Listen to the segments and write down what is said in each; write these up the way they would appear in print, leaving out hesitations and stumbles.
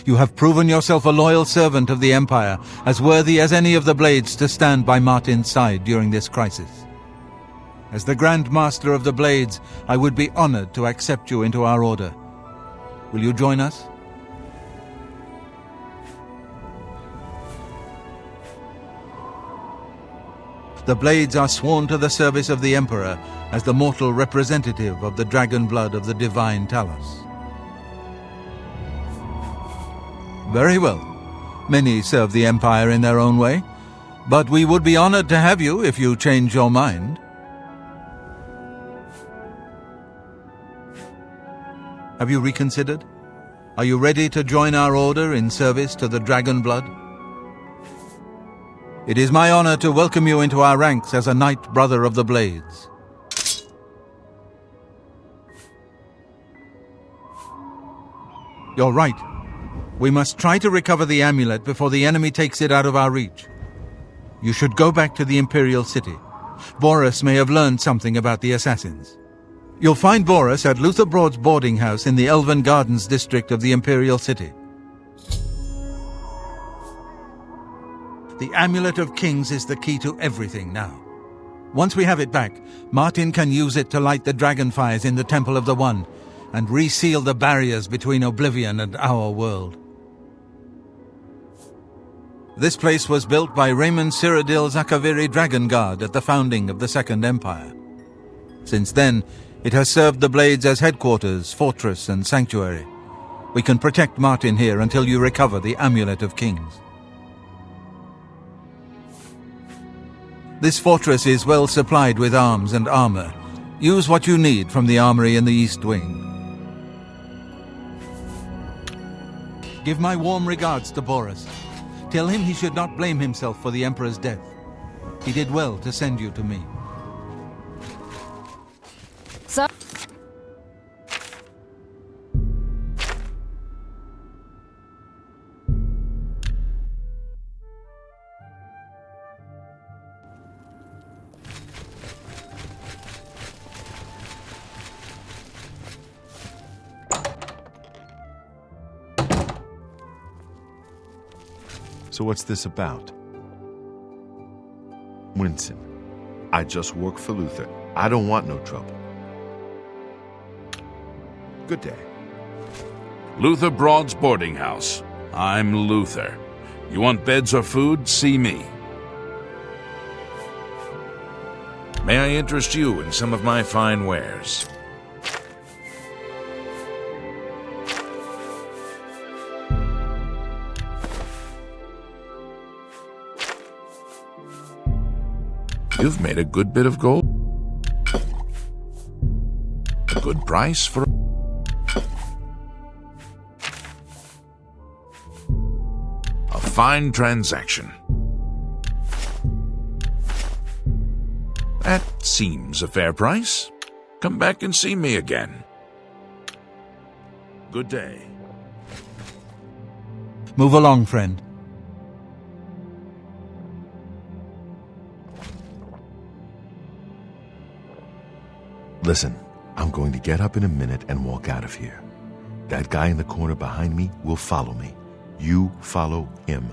You have proven yourself a loyal servant of the Empire, as worthy as any of the Blades to stand by Martin's side during this crisis. As the Grand Master of the Blades, I would be honored to accept you into our order. Will you join us? The Blades are sworn to the service of the Emperor as the mortal representative of the dragon blood of the divine Talos. Very well. Many serve the Empire in their own way, but we would be honored to have you if you change your mind. Have you reconsidered? Are you ready to join our order in service to the dragon blood? It is my honor to welcome you into our ranks as a Knight Brother of the Blades. You're right. We must try to recover the amulet before the enemy takes it out of our reach. You should go back to the Imperial City. Boris may have learned something about the assassins. You'll find Boris at Luther Broad's boarding house in the Elven Gardens district of the Imperial City. The Amulet of Kings is the key to everything now. Once we have it back, Martin can use it to light the dragonfires in the Temple of the One and reseal the barriers between Oblivion and our world. This place was built by Raymond Cyrodiil Zakaviri Dragon Guard at the founding of the Second Empire. Since then, it has served the Blades as headquarters, fortress, and sanctuary. We can protect Martin here until you recover the Amulet of Kings. This fortress is well supplied with arms and armor. Use what you need from the armory in the East Wing. Give my warm regards to Boris. Tell him he should not blame himself for the Emperor's death. He did well to send you to me. So So what's this about? Winston, I just work for Luther. I don't want no trouble. Good day. Luther Broad's boarding house. I'm Luther. You want beds or food? See me. May I interest you in some of my fine wares? You've made a good bit of gold. A good price for a fine transaction. That seems a fair price. Come back and see me again. Good day. Move along, friend. Listen, I'm going to get up in a minute and walk out of here. That guy in the corner behind me will follow me. You follow him.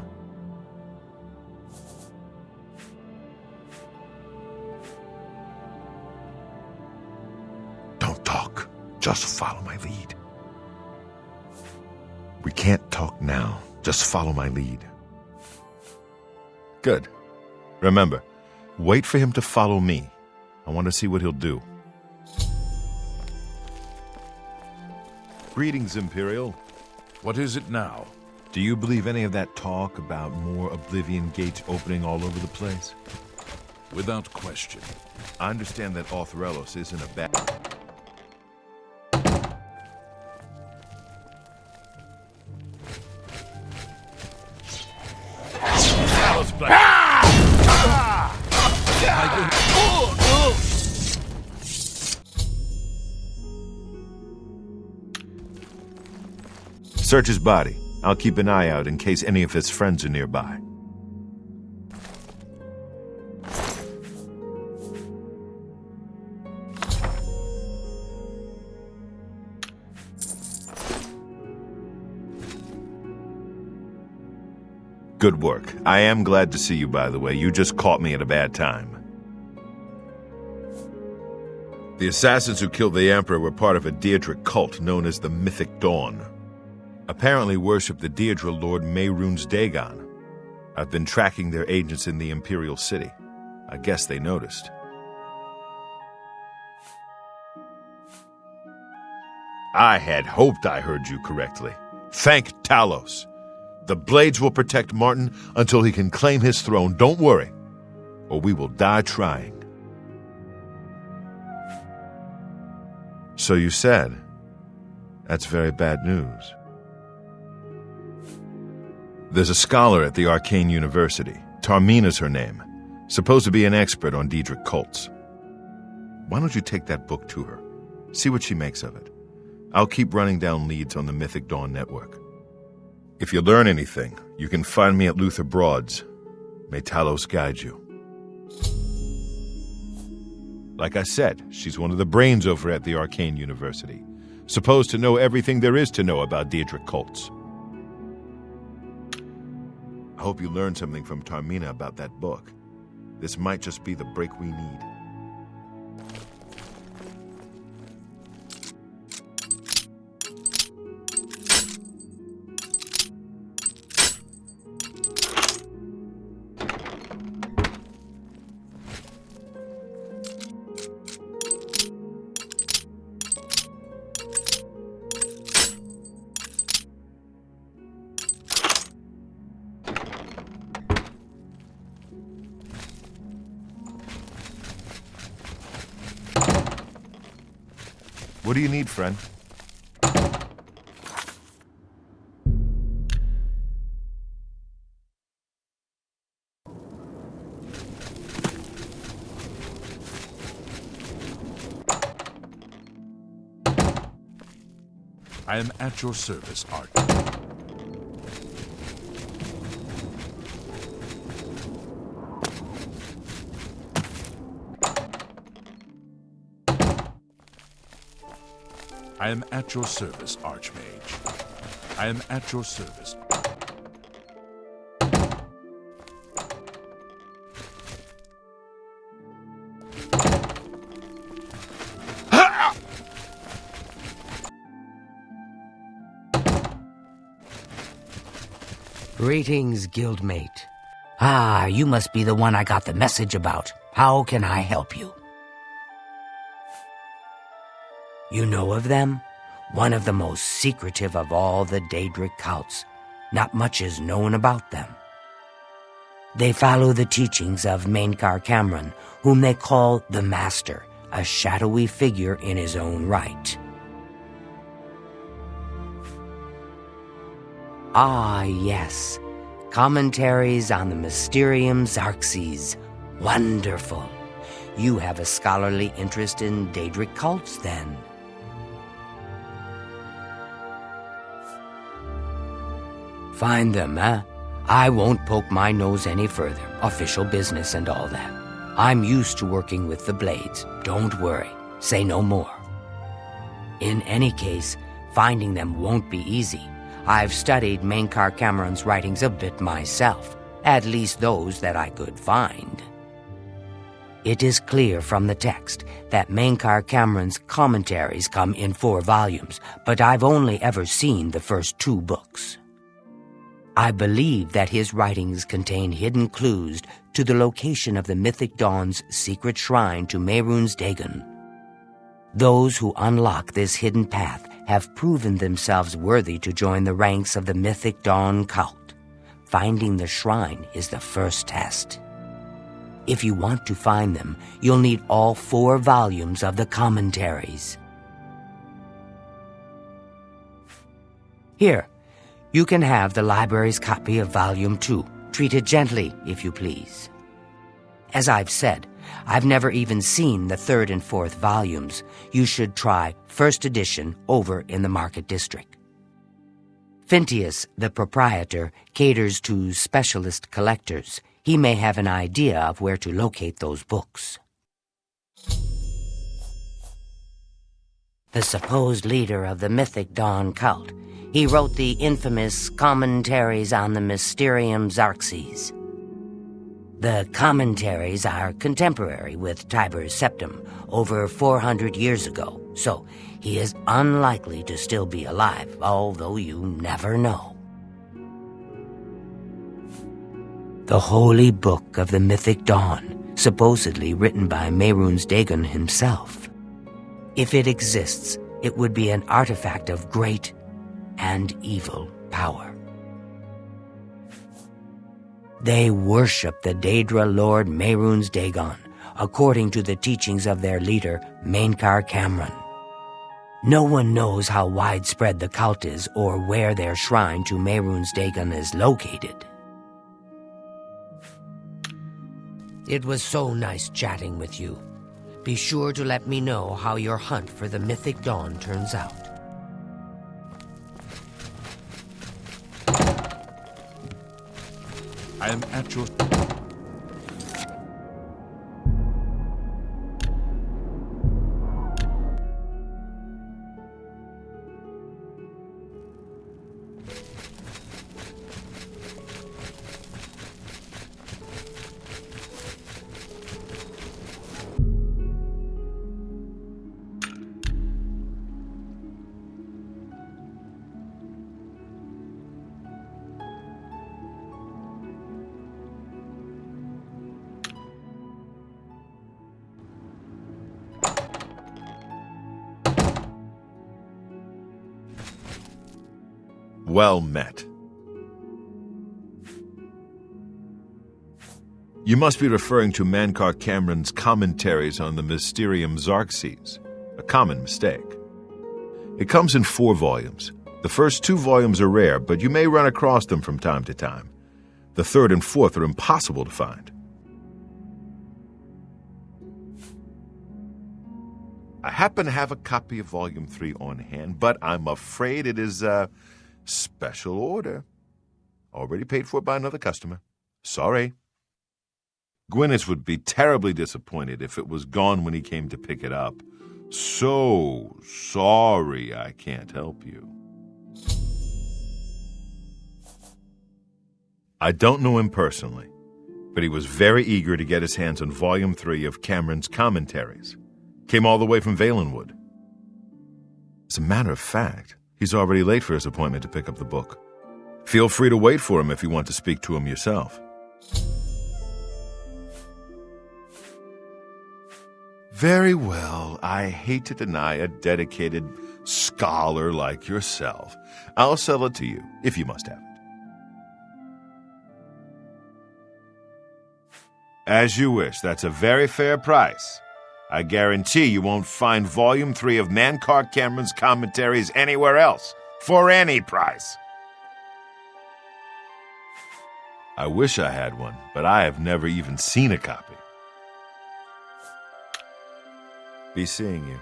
Don't talk. Just follow my lead. We can't talk now. Just follow my lead. Good. Remember, wait for him to follow me. I want to see what he'll do. Greetings, Imperial. What is it now? Do you believe any of that talk about more Oblivion gates opening all over the place? Without question. I understand that Orthrelos isn't a bad... Search his body. I'll keep an eye out in case any of his friends are nearby. Good work. I am glad to see you, by the way. You just caught me at a bad time. The assassins who killed the Emperor were part of a Daedric cult known as the Mythic Dawn. Apparently worship the Daedra Lord Mehrunes Dagon. I've been tracking their agents in the Imperial City. I guess they noticed. I had hoped I heard you correctly. Thank Talos. The Blades will protect Martin until he can claim his throne. Don't worry, or we will die trying. So you said. That's very bad news. There's a scholar at the Arcane University. Tarmina's her name. Supposed to be an expert on Daedric cults. Why don't you take that book to her? See what she makes of it. I'll keep running down leads on the Mythic Dawn network. If you learn anything, you can find me at Luther Broad's. May Talos guide you. Like I said, she's one of the brains over at the Arcane University. Supposed to know everything there is to know about Daedric cults. I hope you learned something from Tarmina about that book. This might just be the break we need. What do you need, friend? I am at your service, Art. I am at your service, Archmage. I am at your service. Greetings, guildmate. Ah, you must be the one I got the message about. How can I help you? You know of them? One of the most secretive of all the Daedric cults. Not much is known about them. They follow the teachings of Mainkar Cameron, whom they call the Master, a shadowy figure in his own right. Ah, yes. Commentaries on the Mysterium Xarxes. Wonderful. You have a scholarly interest in Daedric cults, then. Find them, huh? I won't poke my nose any further. Official business and all that. I'm used to working with the Blades. Don't worry. Say no more. In any case, finding them won't be easy. I've studied Mainkar Cameron's writings a bit myself, at least those that I could find. It is clear from the text that Mainkar Cameron's commentaries come in 4 volumes, but I've only ever seen the first 2 books. I believe that his writings contain hidden clues to the location of the Mythic Dawn's secret shrine to Mehrunes Dagon. Those who unlock this hidden path have proven themselves worthy to join the ranks of the Mythic Dawn cult. Finding the shrine is the first test. If you want to find them, you'll need all 4 volumes of the commentaries. Here, you can have the library's copy of Volume 2. Treat it gently, if you please. As I've said, I've never even seen the 3rd and 4th volumes. You should try first edition over in the Market District. Phintius, the proprietor, caters to specialist collectors. He may have an idea of where to locate those books. The supposed leader of the Mythic Dawn cult. He wrote the infamous Commentaries on the Mysterium Xarxes. The commentaries are contemporary with Tiber's Septim, over 400 years ago, so he is unlikely to still be alive, although you never know. The Holy Book of the Mythic Dawn, supposedly written by Mehrunes Dagon himself. If it exists, it would be an artifact of great and evil power. They worship the Daedra Lord Mehrunes Dagon, according to the teachings of their leader, Mainkar Cameron. No one knows how widespread the cult is or where their shrine to Mehrunes Dagon is located. It was so nice chatting with you. Be sure to let me know how your hunt for the Mythic Dawn turns out. I am at your... Well met. You must be referring to Mainkar Cameron's Commentaries on the Mysterium Xarxes, a common mistake. It comes in 4 volumes. The first 2 volumes are rare, but you may run across them from time to time. The 3rd and 4th are impossible to find. I happen to have a copy of Volume 3 on hand, but I'm afraid it is a special order. Already paid for by another customer. Sorry. Gwyneth would be terribly disappointed if it was gone when he came to pick it up. So sorry I can't help you. I don't know him personally, but he was very eager to get his hands on Volume 3 of Cameron's Commentaries. Came all the way from Valenwood. As a matter of fact, he's already late for his appointment to pick up the book. Feel free to wait for him if you want to speak to him yourself. Very well. I hate to deny a dedicated scholar like yourself. I'll sell it to you, if you must have it. As you wish. That's a very fair price. I guarantee you won't find Volume 3 of Mainkar Cameron's Commentaries anywhere else, for any price. I wish I had one, but I have never even seen a copy. Be seeing you.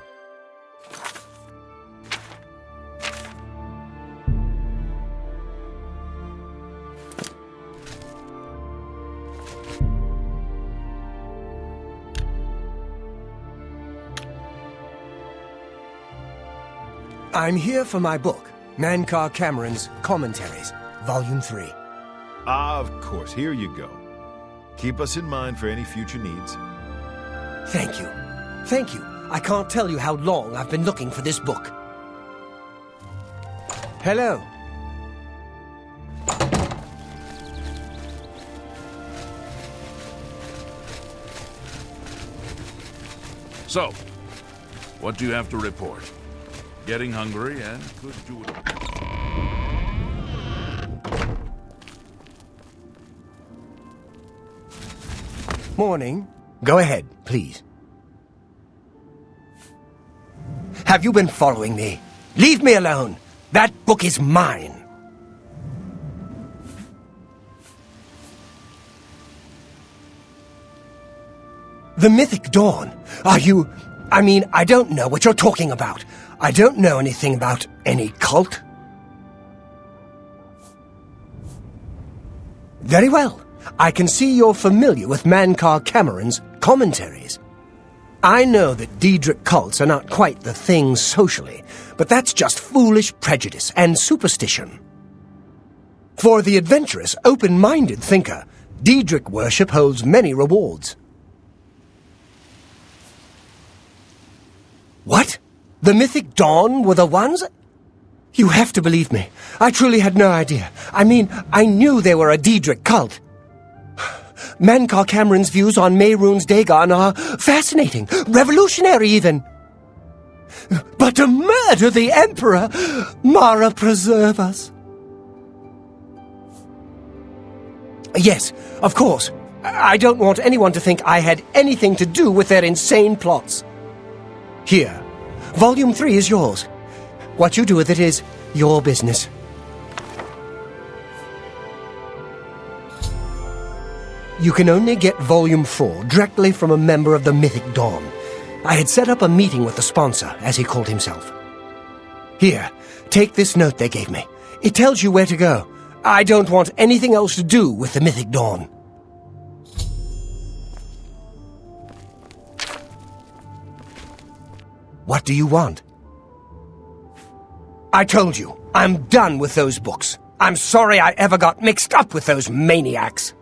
I'm here for my book, Mainkar Cameron's Commentaries, Volume 3. Of course, here you go. Keep us in mind for any future needs. Thank you. Thank you. I can't tell you how long I've been looking for this book. Hello. So, what do you have to report? Getting hungry and could do it. Morning. Go ahead, please. Have you been following me? Leave me alone. That book is mine. The Mythic Dawn? Are you... I mean, I don't know what you're talking about. I don't know anything about any cult. Very well. I can see you're familiar with Mainkar Cameron's Commentaries. I know that Daedric cults are not quite the thing socially, but that's just foolish prejudice and superstition. For the adventurous, open-minded thinker, Daedric worship holds many rewards. What? The Mythic Dawn were the ones? You have to believe me. I truly had no idea. I mean, I knew they were a Daedric cult. Mankar Cameron's views on Mehrunes Dagon are fascinating, revolutionary even. But to murder the Emperor, Mara preserve us. Yes, of course. I don't want anyone to think I had anything to do with their insane plots. Here, Volume 3 is yours. What you do with it is your business. You can only get Volume 4 directly from a member of the Mythic Dawn. I had set up a meeting with the sponsor, as he called himself. Here, take this note they gave me. It tells you where to go. I don't want anything else to do with the Mythic Dawn. What do you want? I told you, I'm done with those books. I'm sorry I ever got mixed up with those maniacs.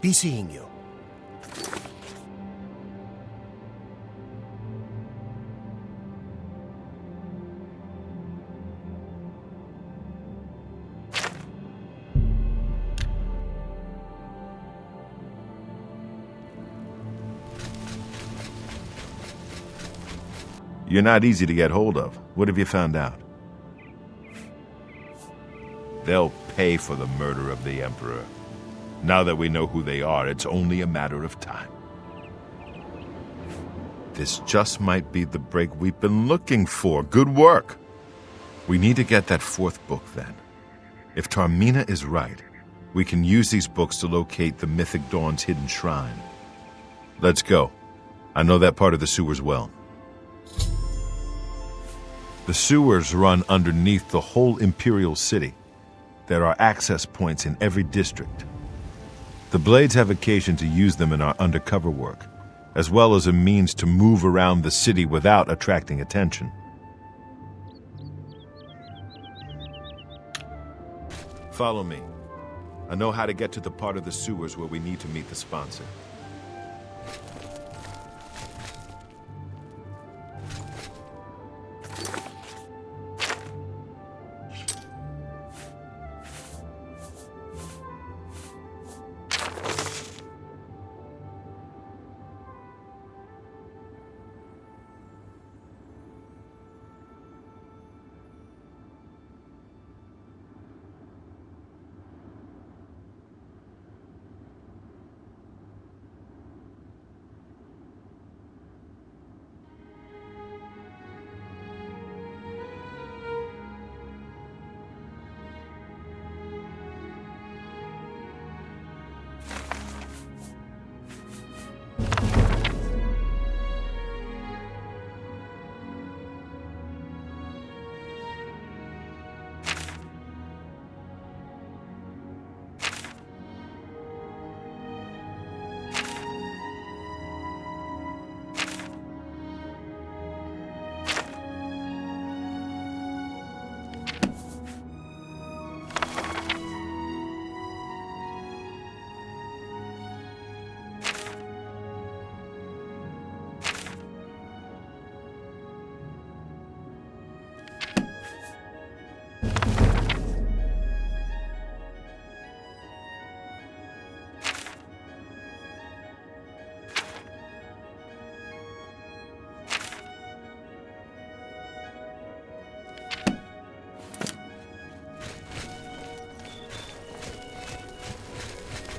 Be seeing you. You're not easy to get hold of. What have you found out? They'll pay for the murder of the Emperor. Now that we know who they are, it's only a matter of time. This just might be the break we've been looking for. Good work. We need to get that fourth book, then. If Tarmina is right, we can use these books to locate the Mythic Dawn's hidden shrine. Let's go. I know that part of the sewers well. The sewers run underneath the whole Imperial City. There are access points in every district. The Blades have occasion to use them in our undercover work, as well as a means to move around the city without attracting attention. Follow me. I know how to get to the part of the sewers where we need to meet the sponsor.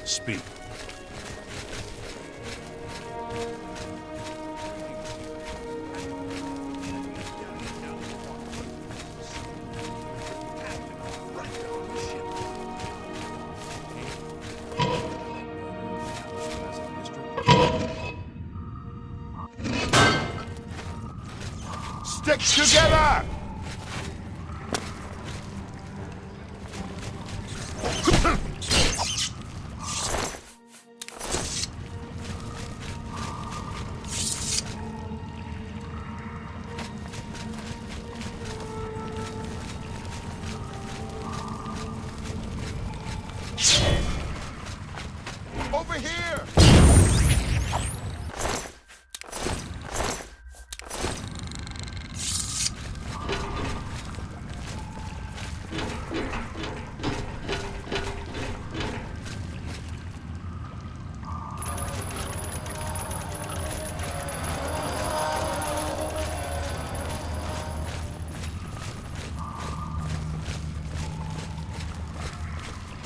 Speak. Stick together!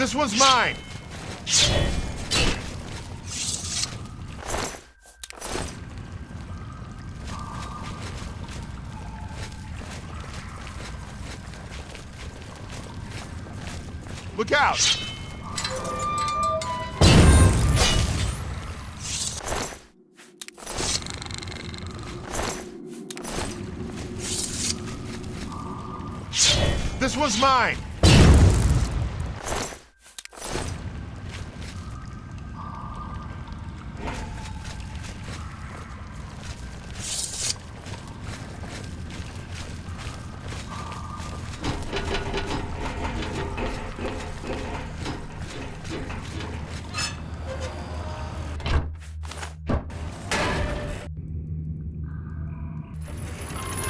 This one's mine! Look out! This one's mine!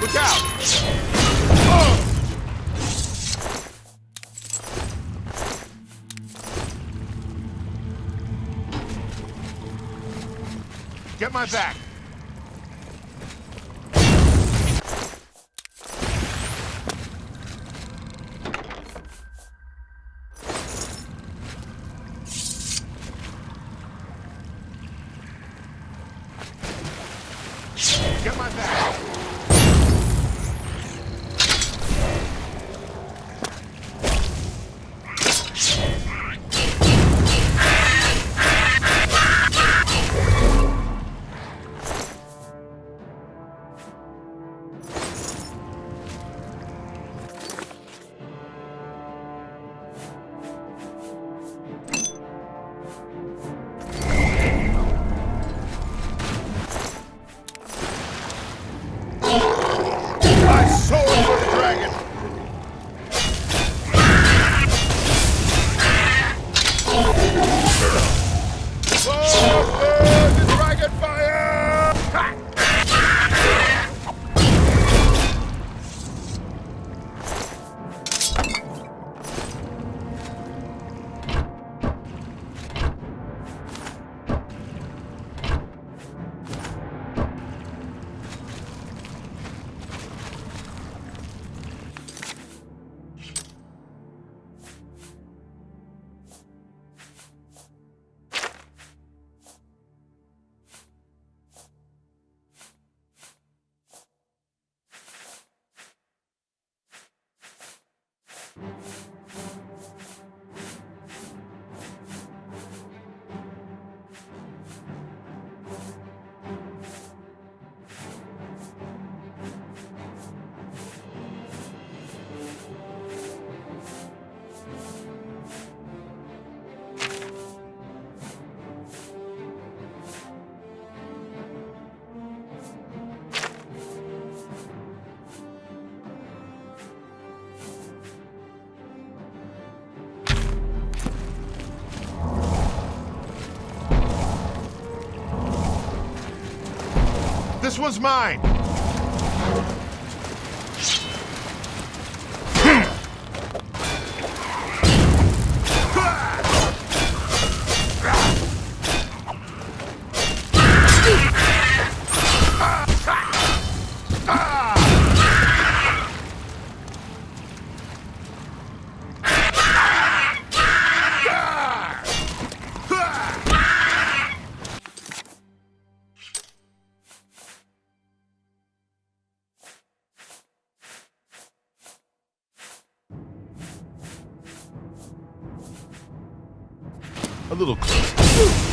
Look out! Get my back! Get my back! This one's mine! A little closer.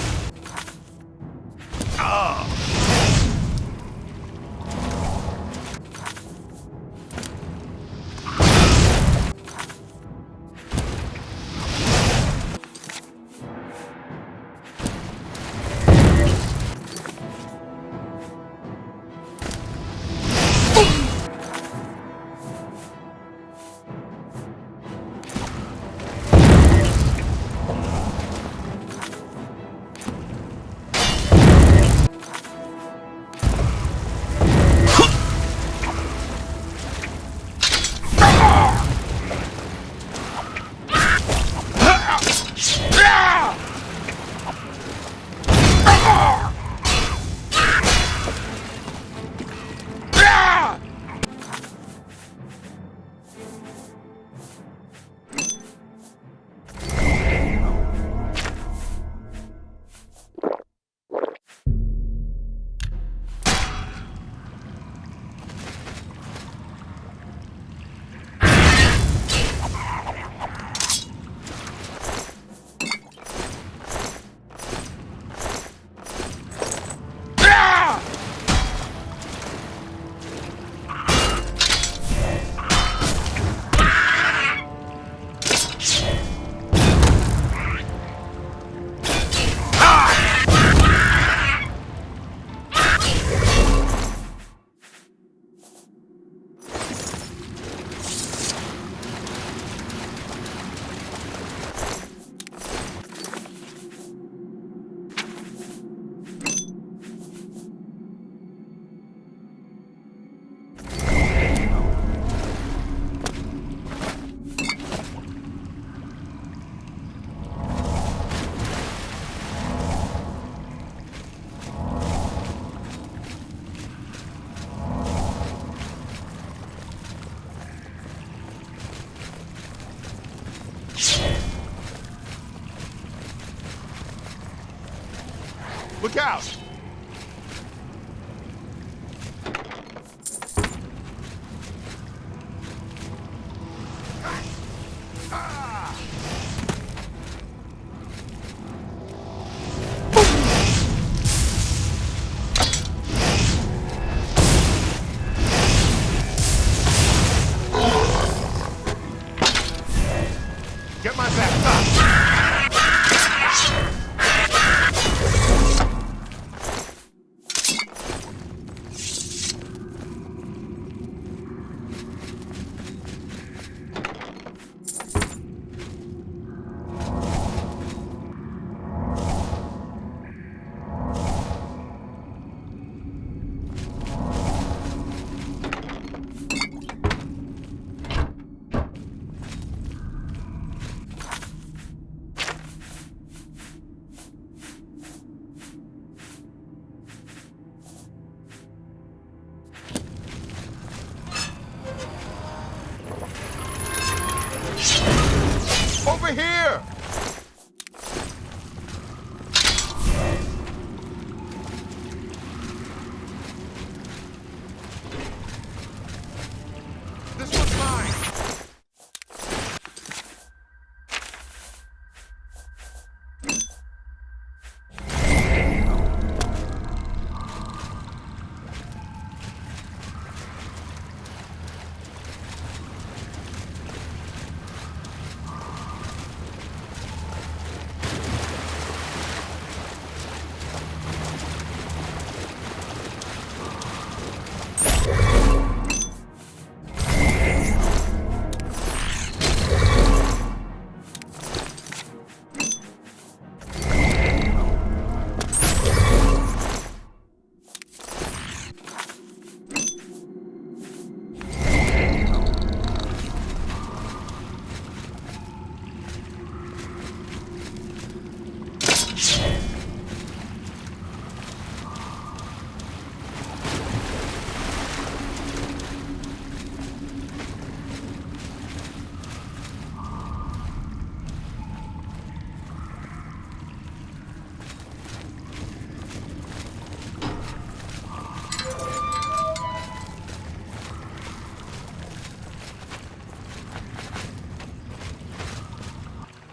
Look out! Get my back up! Over here! This one's mine!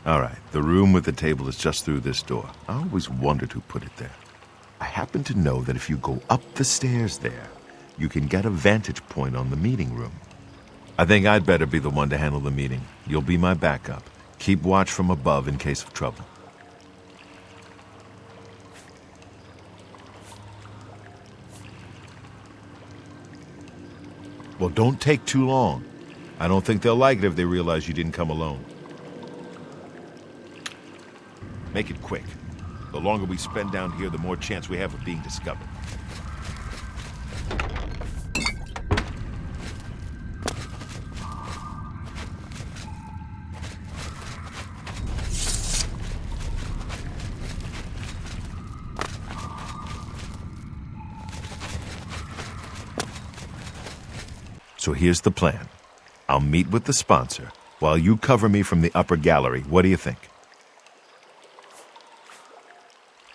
All right, the room with the table is just through this door. I always wondered who put it there. I happen to know that if you go up the stairs there, you can get a vantage point on the meeting room. I think I'd better be the one to handle the meeting. You'll be my backup. Keep watch from above in case of trouble. Well, don't take too long. I don't think they'll like it if they realize you didn't come alone. Make it quick. The longer we spend down here, the more chance we have of being discovered. So here's the plan. I'll meet with the sponsor while you cover me from the upper gallery. What do you think?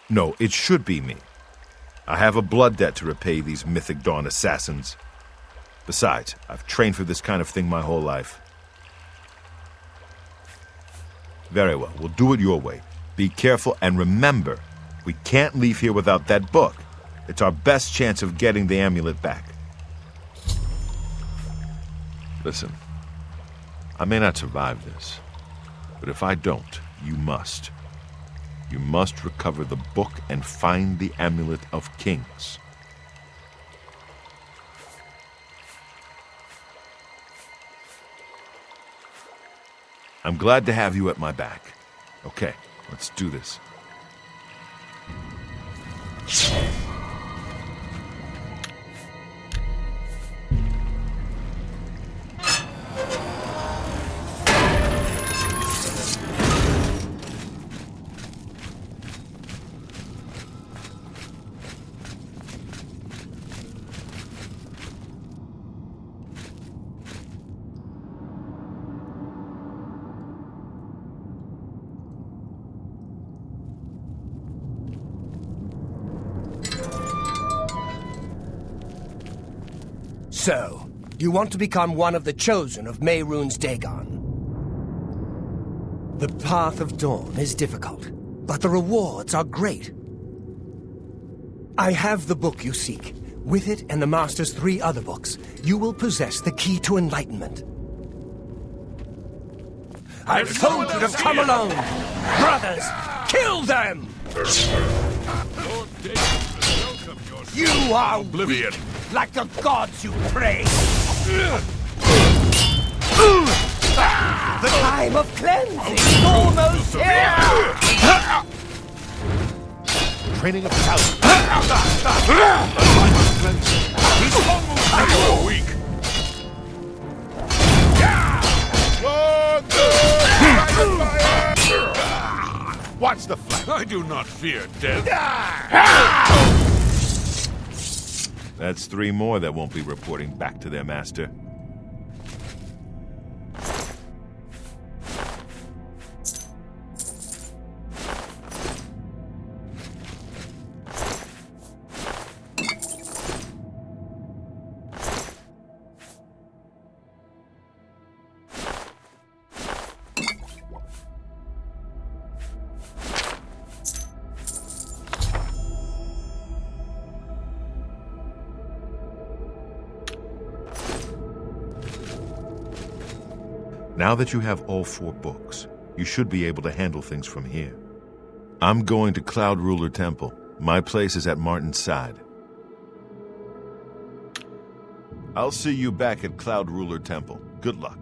No, it should be me. I have a blood debt to repay these Mythic Dawn assassins. Besides, I've trained for this kind of thing my whole life. Very well, we'll do it your way. Be careful, and remember, we can't leave here without that book. It's our best chance of getting the amulet back. Listen, I may not survive this, but if I don't, you must. You must recover the book and find the Amulet of Kings. I'm glad to have you at my back. Okay, let's do this. So, you want to become one of the chosen of Mehrunes Dagon. The path of dawn is difficult, but the rewards are great. I have the book you seek. With it and the Master's 3 other books, you will possess the key to enlightenment. I've told you to come alone! Brothers, kill them! You are Oblivion. weak, like the gods you praise! The time of cleansing is almost here! Training of thousands. He's almost you're weak. Watch the flank. I do not fear death. That's 3 more that won't be reporting back to their master. Now that you have all 4 books, you should be able to handle things from here. I'm going to Cloud Ruler Temple. My place is at Martin's side. I'll see you back at Cloud Ruler Temple. Good luck.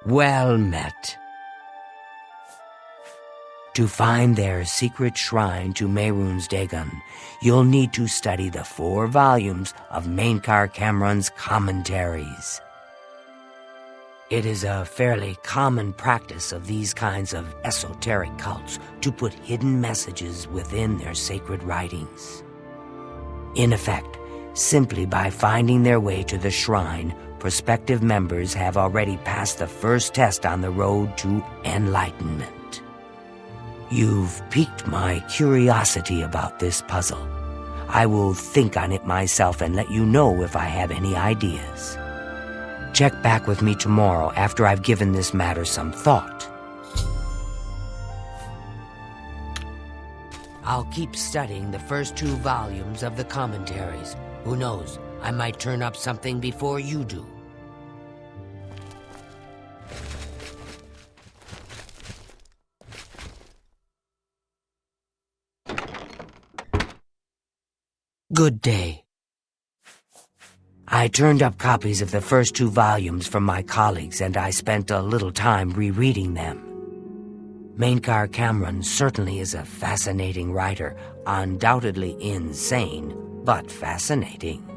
Well met. To find their secret shrine to Mehrunes Dagon, you'll need to study the 4 volumes of Mainkar Cameron's commentaries. It is a fairly common practice of these kinds of esoteric cults to put hidden messages within their sacred writings. In effect, simply by finding their way to the shrine, prospective members have already passed the first test on the road to enlightenment. You've piqued my curiosity about this puzzle. I will think on it myself and let you know if I have any ideas. Check back with me tomorrow after I've given this matter some thought. I'll keep studying the first 2 volumes of the commentaries. Who knows, I might turn up something before you do. Good day. I turned up copies of the first 2 volumes from my colleagues, and I spent a little time rereading them. Mainkar Cameron certainly is a fascinating writer, undoubtedly insane, but fascinating.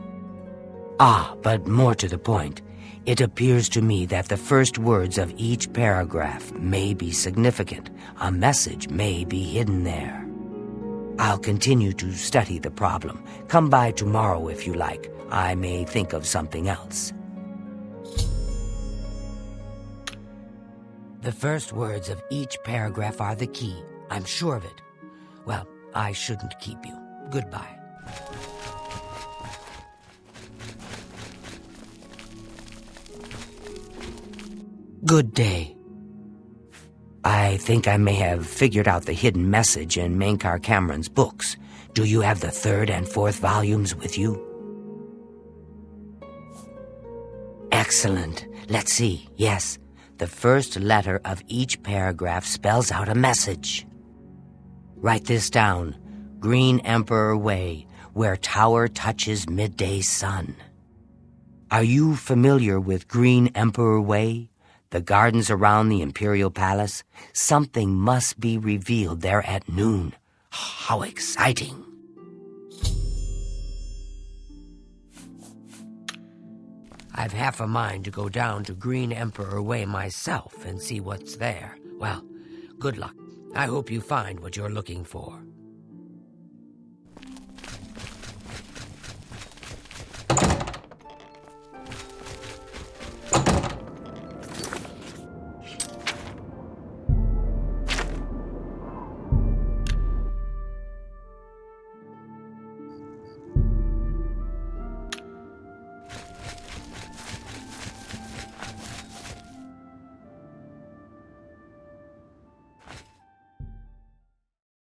But more to the point, it appears to me that the first words of each paragraph may be significant. A message may be hidden there. I'll continue to study the problem. Come by tomorrow if you like. I may think of something else. The first words of each paragraph are the key. I'm sure of it. Well, I shouldn't keep you. Goodbye. Good day. I think I may have figured out the hidden message in Mainkar Cameron's books. Do you have the 3rd and 4th volumes with you? Excellent. Let's see. Yes, the first letter of each paragraph spells out a message. Write this down. Green Emperor Way, where tower touches midday sun. Are you familiar with Green Emperor Way? The gardens around the Imperial Palace? Something must be revealed there at noon. How exciting! I've half a mind to go down to Green Emperor Way myself and see what's there. Well, good luck. I hope you find what you're looking for.